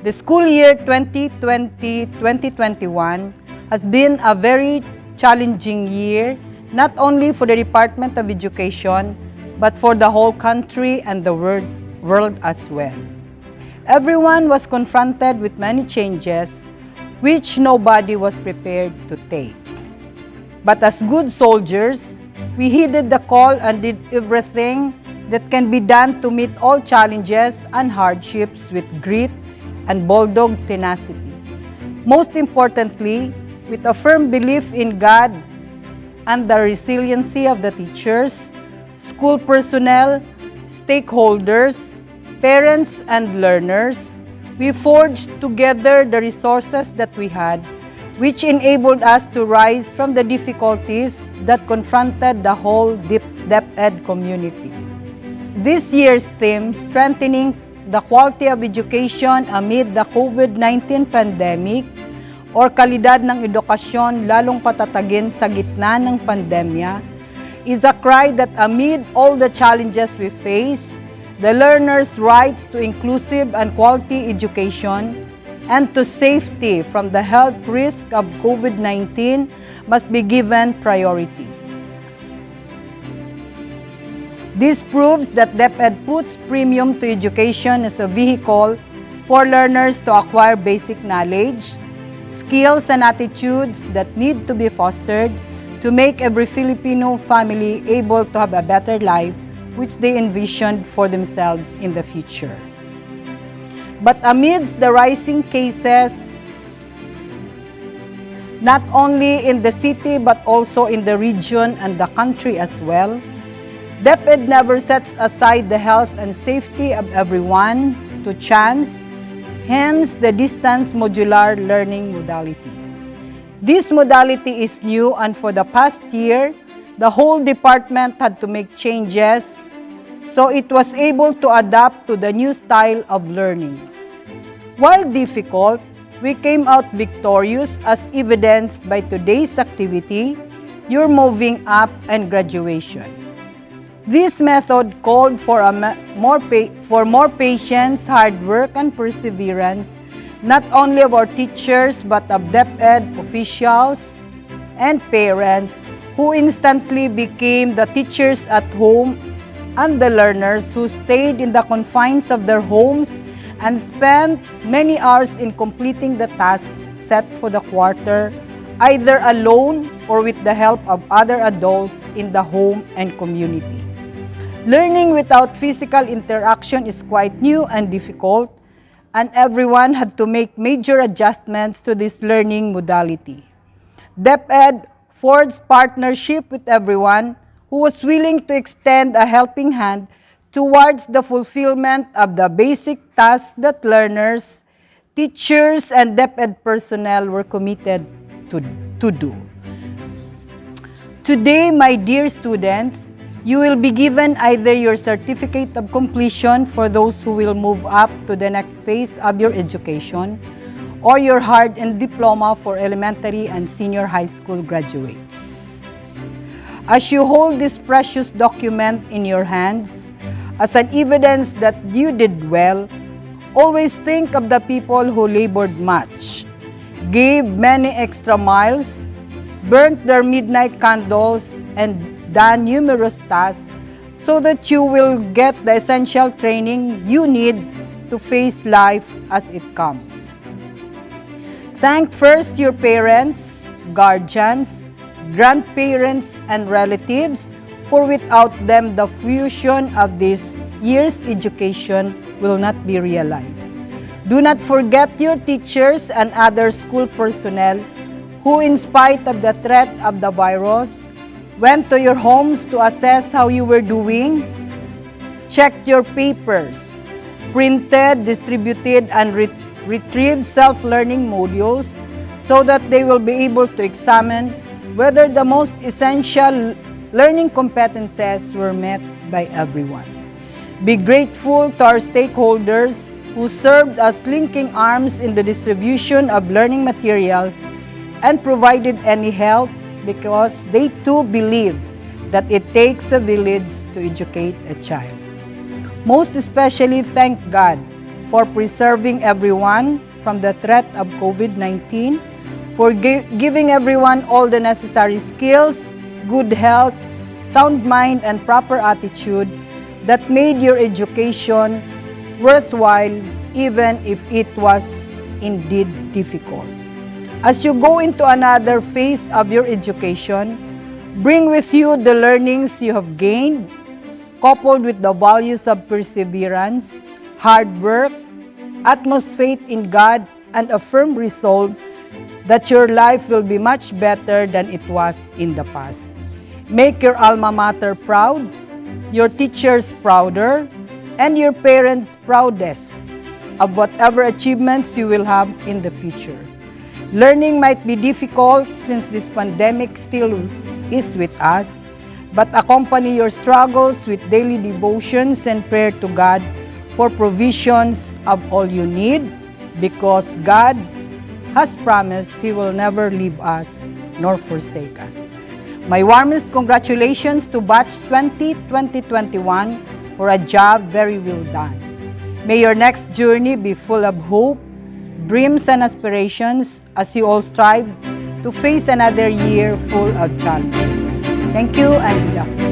The school year 2020-2021 has been a very challenging year, not only for the Department of Education, but for the whole country and the world as well. Everyone was confronted with many changes, which nobody was prepared to take. But as good soldiers, we heeded the call and did everything that can be done to meet all challenges and hardships with grit and bulldog tenacity. Most importantly, with a firm belief in God and the resiliency of the teachers, school personnel, stakeholders, parents, and learners, we forged together the resources that we had, which enabled us to rise from the difficulties that confronted the whole DepEd community. This year's theme, Strengthening the Quality of Education Amid the COVID-19 Pandemic, or Kalidad ng Edukasyon Lalong Patatagin sa Gitna ng Pandemya, is a cry that amid all the challenges we face, the learners' rights to inclusive and quality education and to safety from the health risk of COVID-19 must be given priority. This proves that DepEd puts premium to education as a vehicle for learners to acquire basic knowledge, skills, and attitudes that need to be fostered to make every Filipino family able to have a better life which they envisioned for themselves in the future. But amidst the rising cases, not only in the city but also in the region and the country as well, DepEd never sets aside the health and safety of everyone to chance, hence the distance modular learning modality. This modality is new, and for the past year, the whole department had to make changes so it was able to adapt to the new style of learning. While difficult, we came out victorious as evidenced by today's activity, your moving up and graduation. This method called for more patience, hard work, and perseverance, not only of our teachers but of DepEd officials and parents who instantly became the teachers at home and the learners who stayed in the confines of their homes and spent many hours in completing the tasks set for the quarter, either alone or with the help of other adults in the home and community. Learning without physical interaction is quite new and difficult, and everyone had to make major adjustments to this learning modality. DepEd forged partnership with everyone who was willing to extend a helping hand towards the fulfillment of the basic tasks that learners, teachers, and DepEd personnel were committed to do. Today, my dear students, you will be given either your certificate of completion for those who will move up to the next phase of your education, or your hardened diploma for elementary and senior high school graduates. As you hold this precious document in your hands, as an evidence that you did well, always think of the people who labored much, gave many extra miles, burnt their midnight candles, and done numerous tasks so that you will get the essential training you need to face life as it comes. Thank first your parents, guardians, grandparents, and relatives, for without them the fruition of this year's education will not be realized. Do not forget your teachers and other school personnel who, in spite of the threat of the virus, went to your homes to assess how you were doing, checked your papers, printed, distributed, and retrieved self-learning modules so that they will be able to examine whether the most essential learning competences were met by everyone. Be grateful to our stakeholders who served as linking arms in the distribution of learning materials and provided any help, because they too believe that it takes a village to educate a child. Most especially, thank God for preserving everyone from the threat of COVID-19, for giving everyone all the necessary skills, good health, sound mind, and proper attitude that made your education worthwhile even if it was indeed difficult. As you go into another phase of your education, bring with you the learnings you have gained, coupled with the values of perseverance, hard work, utmost faith in God, and a firm resolve that your life will be much better than it was in the past. Make your alma mater proud, your teachers prouder, and your parents proudest of whatever achievements you will have in the future. Learning might be difficult since this pandemic still is with us, but accompany your struggles with daily devotions and prayer to God for provisions of all you need, because God has promised He will never leave us nor forsake us. My warmest congratulations to Batch 2021 for a job very well done. May your next journey be full of hope, dreams, and aspirations as you all strive to face another year full of challenges. Thank you and good luck.